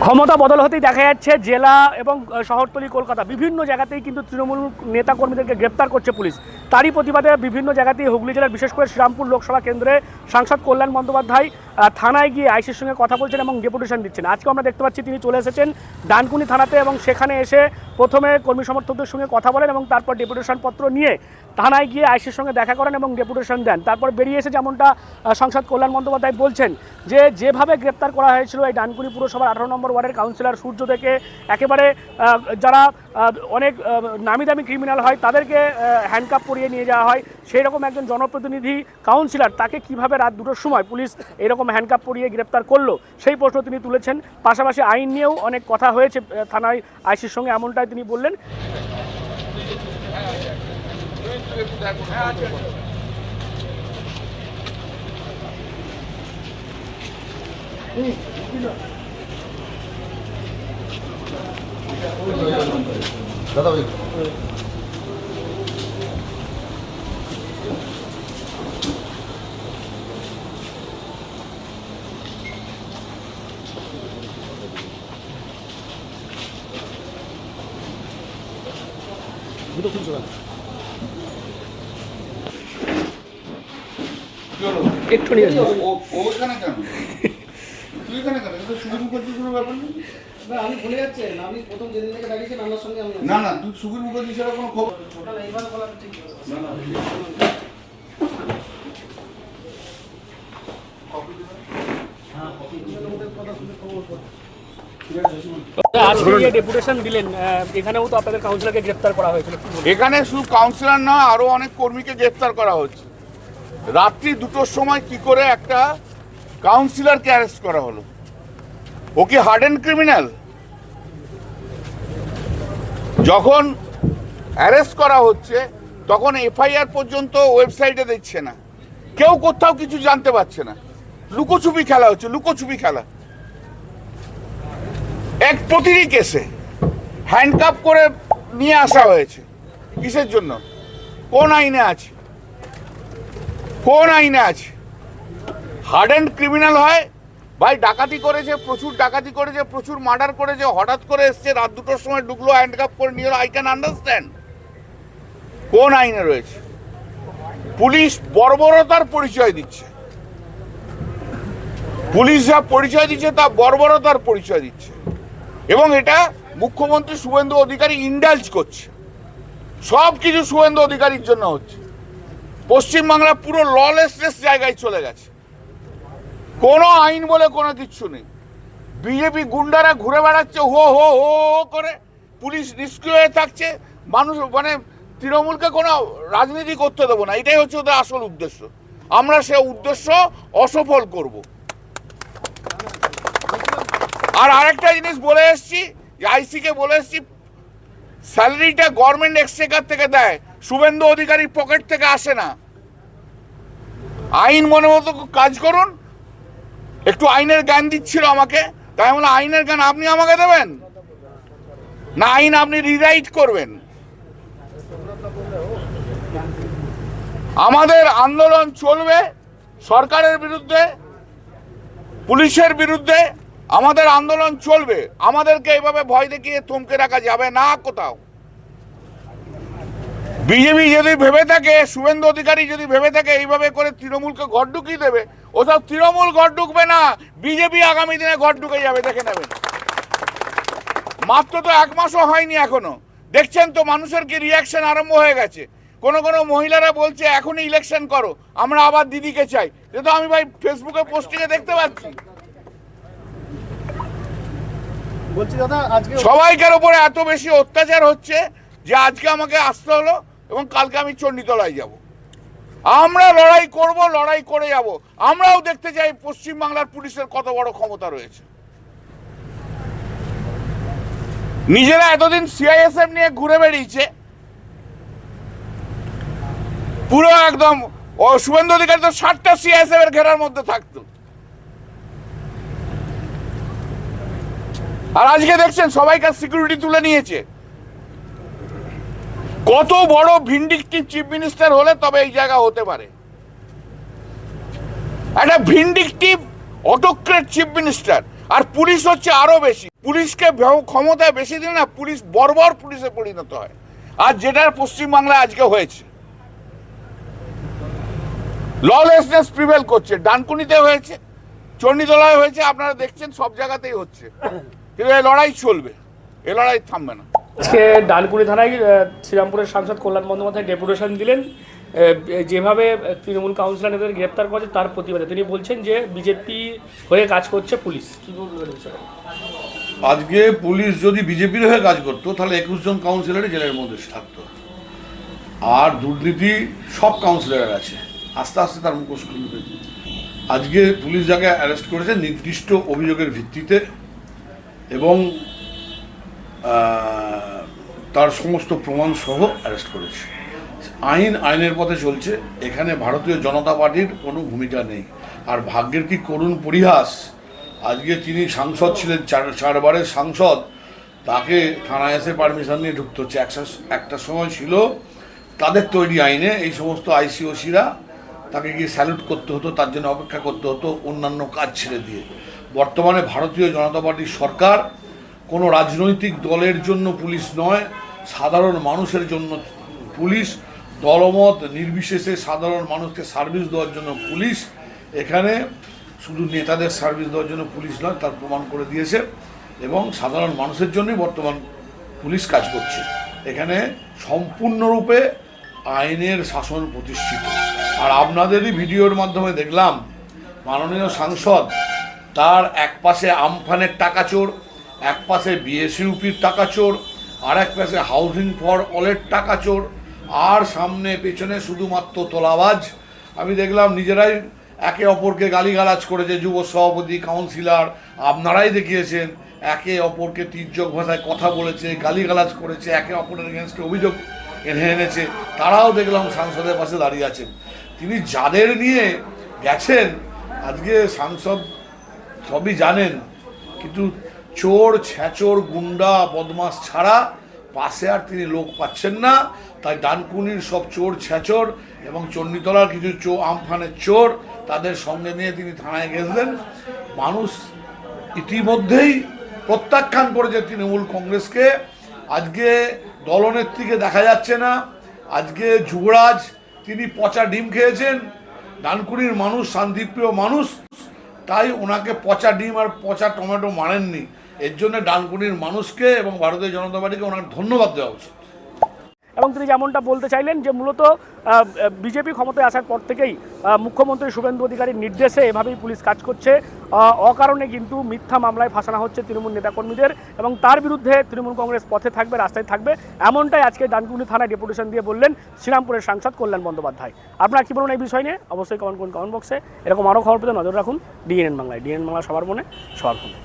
ক্ষমতা বদল হতেই দেখা যাচ্ছে জেলা এবং শহরতলি কলকাতা বিভিন্ন জায়গাতেই কিন্তু তৃণমূল নেতাকর্মীদেরকে গ্রেপ্তার করছে পুলিশ। তারই প্রতিবাদে বিভিন্ন জায়গাতেই হুগলি জেলার বিশেষ করে শ্রীরামপুর লোকসভা কেন্দ্রে সাংসদ কল্যাণ বন্দ্যোপাধ্যায় থানায় গিয়ে আইসির সঙ্গে কথা বলছেন এবং ডেপুটেশন দিচ্ছেন। আজকে আমরা দেখতে পাচ্ছি তিনি চলে এসেছেন ডানকুনি থানাতে এবং সেখানে এসে প্রথমে কর্মী সমর্থকদের সঙ্গে কথা বলেন এবং তারপর ডেপুটেশন পত্র নিয়ে থানায় গিয়ে আইসির সঙ্গে দেখা করেন এবং ডেপুটেশন দেন। তারপর বেরিয়ে এসে যেমনটা সাংসদ কল্যাণ বন্দ্যোপাধ্যায় বলছেন যে যেভাবে গ্রেপ্তার করা হয়েছিল এই ডানকুনি পুরসভার 18 নম্বর ওয়ার্ডের কাউন্সিলর সূর্য থেকে একেবারে যারা অনেক নামি দামি ক্রিমিনাল হয় তাদেরকে হ্যান্ডকাপ পরিয়ে নিয়ে যাওয়া হয়, সেই রকম একজন জনপ্রতিনিধি কাউন্সিলর তাকে কিভাবে রাত 2টোর সময় পুলিশ এরকম হ্যান্ডকাপ পরিয়ে গ্রেপ্তার করলো সেই প্রশ্ন তিনি তুলেছেন। পাশাপাশি আইন নিয়েও অনেক কথা হয়েছে থানায় আইসির সঙ্গে, এমনটাই তিনি বললেন। দাদা একটু নিয়ে ওখানে কেন তুই এখানে কেন সুবির মুখার্জি কোনো ব্যাপার নেই। না আমি ভুলে যাচ্ছেন, আমি প্রথম যেদিন থেকে ডাকিয়েছেন আমার সঙ্গে আমি না না তুই সুবির মুখার্জি ছাড়া কোনো খবর টোটাল এইবার বলা ঠিক না না ডেপুটেশন দিলেন, এখানেও তো আপনাদের কাউন্সিলরকে গ্রেপ্তার করা হয়েছিল। এখানে শুধু কাউন্সিলর নয় আরো অনেক কর্মীকে গ্রেফতার করা হচ্ছে। রাত্রি 2টোর সময় কি করে একটা কাউন্সিলরকে অ্যারেস্ট করা হলো? ও কি হার্ডেন ক্রিমিনাল? যখন অ্যারেস্ট করা হচ্ছে তখন এফআইআর পর্যন্ত ওয়েবসাইটে দিচ্ছে না, কেউ কোথাও কিছু জানতে পারছে না। লুকোচুপি খেলা হচ্ছে, লুকোচুপি খেলা। এক প্রতিটি কেসে হ্যান্ডকাপ করে নিয়ে আসা হয়েছে। কিসের জন্য? কোন আইনে আছে? কোন আইনে আছে? হার্ডেন্ড ক্রিমিনাল হয় ভাই, ডাকাতি করেছে, প্রচুর ডাকাতি করেছে, প্রচুর মার্ডার করেছে, হঠাৎ করে এসছে রাত 2টোর সময় ঢুকলো, হ্যান্ডকাপ করে নিয়ে এলো। I can understand. কোন আইনে রয়েছে? পুলিশ বর্বরতার পরিচয় দিচ্ছে, পুলিশ যা পরিচয় দিচ্ছে তা বর্বরতার পরিচয় দিচ্ছে এবং এটা মুখ্যমন্ত্রী শুভেন্দু অধিকারী ইন্ডালজ করছে। সব কিছু শুভেন্দু অধিকারীর জন্য হচ্ছে। পশ্চিমবাংলা পুরো ললেসনেস জায়গায় চলে গেছে, কোনো আইন বলে কোনো কিচ্ছু নেই। বিজেপি গুন্ডারা ঘুরে বেড়াচ্ছে হো হো হো করে, পুলিশ নিষ্ক্রিয় হয়ে থাকছে। মানুষ মানে তৃণমূলকে কোনো রাজনীতি করতে দেবো না, এটাই হচ্ছে ওদের আসল উদ্দেশ্য। আমরা সে উদ্দেশ্য অসফল করব। আর আরেকটা জিনিস বলে এসছি, আইসিকে বলে এসছি, স্যালারিটা গভর্নমেন্ট এক্সচেকার থেকে দেয়, শুভেন্দু অধিকারীর পকেট থেকে আসে না। আইন মনে মতো কাজ করুন। একটু আইনের জ্ঞান দিচ্ছিল আমাকে, তাই বলে আইনের জ্ঞান আপনি আমাকে দেবেন না, আইন আপনি রিরাইট করবেন। আমাদের আন্দোলন চলবে সরকারের বিরুদ্ধে, পুলিশের বিরুদ্ধে। আমাদের আন্দোলন চলবে, আমাদেরকে এইভাবে ভয় দেখিয়ে থমকে রাখা যাবে না কোথাও। বিজেপি যদি ভেবে থাকে, শুভেন্দু অধিকারী যদি ভেবে থাকে এইভাবে করে তৃণমূলকে ঘর ঢুকিয়ে দেবে, ওসব তৃণমূল ঘর ঢুকবে না, বিজেপি আগামী দিনে ঘর ঢুকে যাবে, দেখে নেবেন। মাত্র তো 1 মাসও হয়নি এখনো, দেখছেন তো মানুষের কি রিয়াকশন আরম্ভ হয়ে গেছে। কোনো কোনো মহিলারা বলছে এখনই ইলেকশন করো, আমরা আবার দিদিকে চাই। যেহেতু আমি ভাই ফেসবুকে পোস্টিংয়ে দেখতে পাচ্ছি বলছি দাদা আজকে সবাইকার উপরে এত বেশি অত্যাচার হচ্ছে যে আজকে আমাকে আসতে হলো এবং কালকে আমি চণ্ডীতলায় যাব। আমরা লড়াই করব, লড়াই করে যাব। আমরাও দেখতে চাই পশ্চিমবাংলার পুলিশের কত বড় ক্ষমতা রয়েছে। নিজেরা এতদিন সিআইএসএফ নিয়ে ঘুরে বেরিয়েছে, পুরো একদম শুভেন্দু অধিকারী তো 60টা সিআইএসএফ এর ঘেরার মধ্যে থাকতো। আর আজকে দেখছেন সবাইকার সিকিউরিটি তুলে নিয়েছে। কত বড় ভিন্ডিকটিভ চিফ মিনিস্টার হলে তবে এই জায়গা হতে পারে। একটা ভিন্ডিকটিভ অটোক্রেট চিফ মিনিস্টার আর পুলিশ হচ্ছে আরো বেশি। পুলিশকে ক্ষমতায় বেশি দিলে না পুলিশ বর্বর পুলিশে পরিণত হয়। আর যেটার পশ্চিমবাংলায় আজকে হয়েছে, ললেসনেস প্রিভেল করছে। ডানকুনিতে হয়েছে, চণ্ডীতলায় হয়েছে, আপনারা দেখছেন সব জায়গাতেই হচ্ছে। কিন্তু এই লড়াই চলবে, এ লড়াই থামবে না। আজকে ডানকুনি থানায় শ্রীরামপুরের সাংসদ কল্যাণ বন্দ্যোপাধ্যায় ডেপুটেশন দিলেন, যেভাবে তৃণমূল কাউন্সিলর নেতাদের গ্রেপ্তার করেছে তার প্রতিবাদে। তিনি বলছেন যে বিজেপি হয়ে কাজ করছে পুলিশ। কি বলবেন বিষয়ে? আজকে পুলিশ যদি বিজেপির হয়ে কাজ করতো তাহলে 21 জন কাউন্সিলরই জেলের মধ্যে থাকতো। আর দুর্নীতি সব কাউন্সিলরের আছে, আস্তে আস্তে তার মুখোশ খুলবে। আজকে পুলিশ যাকে অ্যারেস্ট করেছে নির্দিষ্ট অভিযোগের ভিত্তিতে এবং তার সমস্ত প্রমাণ সহ অ্যারেস্ট করেছে। আইনের পথে চলছে, এখানে ভারতীয় জনতা পার্টির কোনো ভূমিকা নেই। আর ভাগ্যের কি করুণ পরিহাস, আজকে তিনি সাংসদ ছিলেন, চারবারের সাংসদ, তাকে থানায় এসে পারমিশন নিয়ে ঢুকতে হচ্ছে। একটা সময় ছিল তাদের তৈরি আইনে এই সমস্ত আইসিওসিরা তাকে গিয়ে স্যালুট করতে হতো, তার জন্য অপেক্ষা করতে হতো অন্যান্য কাজ ছেড়ে দিয়ে। বর্তমানে ভারতীয় জনতা পার্টির সরকার কোনো রাজনৈতিক দলের জন্য পুলিশ নয়, সাধারণ মানুষের জন্য পুলিশ, দলমত নির্বিশেষে সাধারণ মানুষকে সার্ভিস দেওয়ার জন্য পুলিশ। এখানে শুধু নেতাদের সার্ভিস দেওয়ার জন্য পুলিশ নয়, তার প্রমাণ করে দিয়েছে। এবং সাধারণ মানুষের জন্যই বর্তমান পুলিশ কাজ করছে। এখানে সম্পূর্ণরূপে আইনের শাসন প্রতিষ্ঠিত। আর আপনাদেরই ভিডিওর মাধ্যমে দেখলাম মাননীয় সাংসদ তার এক পাশে আমফানের টাকা চোর, এক পাশে বিএসইউপির টাকা চোর, আর এক পাশে হাউজিং ফর অলের টাকা চোর, আর সামনে পেছনে শুধুমাত্র তোলাবাজ। আমি দেখলাম নিজেরাই একে অপরকে গালিগালাজ করেছে, যুব সভাপতি, কাউন্সিলর, আপনারাই দেখিয়েছেন, একে অপরকে তির্যক ভাষায় কথা বলেছে, গালিগালাজ করেছে, একে অপরের এগেনস্টে অভিযোগ এনেছে। তারাও দেখলাম সাংসদের পাশে দাঁড়িয়ে আছেন। তিনি যাদের নিয়ে গেছেন আজকে সাংসদ সবই জানেন, কিন্তু চোর, ছ্যাচোর, গুন্ডা, বদমাস ছাড়া পাশে আর তিনি লোক পাচ্ছেন না। তাই ডানকুনির সব চোর, ছ্যাচোর এবং চণ্ডীতলার কিছু আমফানের চোর তাদের সঙ্গে নিয়ে তিনি থানায় গেছিলেন। মানুষ ইতিমধ্যেই প্রত্যাখ্যান করেছে তৃণমূল কংগ্রেসকে। আজকে দলনেত্রীকে দেখা যাচ্ছে না। আজকে যুবরাজ তিনি পচা ডিম খেয়েছেন। ডানকুনির মানুষ শান্তিপ্রিয় মানুষ, তাই ওনাকে পচা ডিম আর পচা টমেটো মানেননি। এর জন্য ডানকুনির মানুষকে এবং ভারতীয় জনতা পার্টিকে ওনার ধন্যবাদ দেওয়া উচিত। এবং তিনি যেমনটা বলতে চাইলেন যে মূলত বিজেপি ক্ষমতায় আসার পর থেকেই মুখ্যমন্ত্রী শুভেন্দু অধিকারীর নির্দেশে এভাবেই পুলিশ কাজ করছে। অকারণে কিন্তু মিথ্যা মামলায় ফাঁসানো হচ্ছে তৃণমূল নেতাকর্মীদের, এবং তার বিরুদ্ধে তৃণমূল কংগ্রেস পথে থাকবে, রাস্তায় থাকবে। এমনটাই আজকে ডানকুনি থানায় ডেপুটেশন দিয়ে বললেন শ্রীরামপুরের সাংসদ কল্যাণ বন্দ্যোপাধ্যায়। আপনারা কী বলুন এই বিষয় নিয়ে? অবশ্যই কমেন্ট করুন কমেন্ট বক্সে। এরকম আরও খবর পেতে নজর রাখুন ডিএনএন বাংলায়। ডিএনএন বাংলা সবার মনে, সবার ফোনে।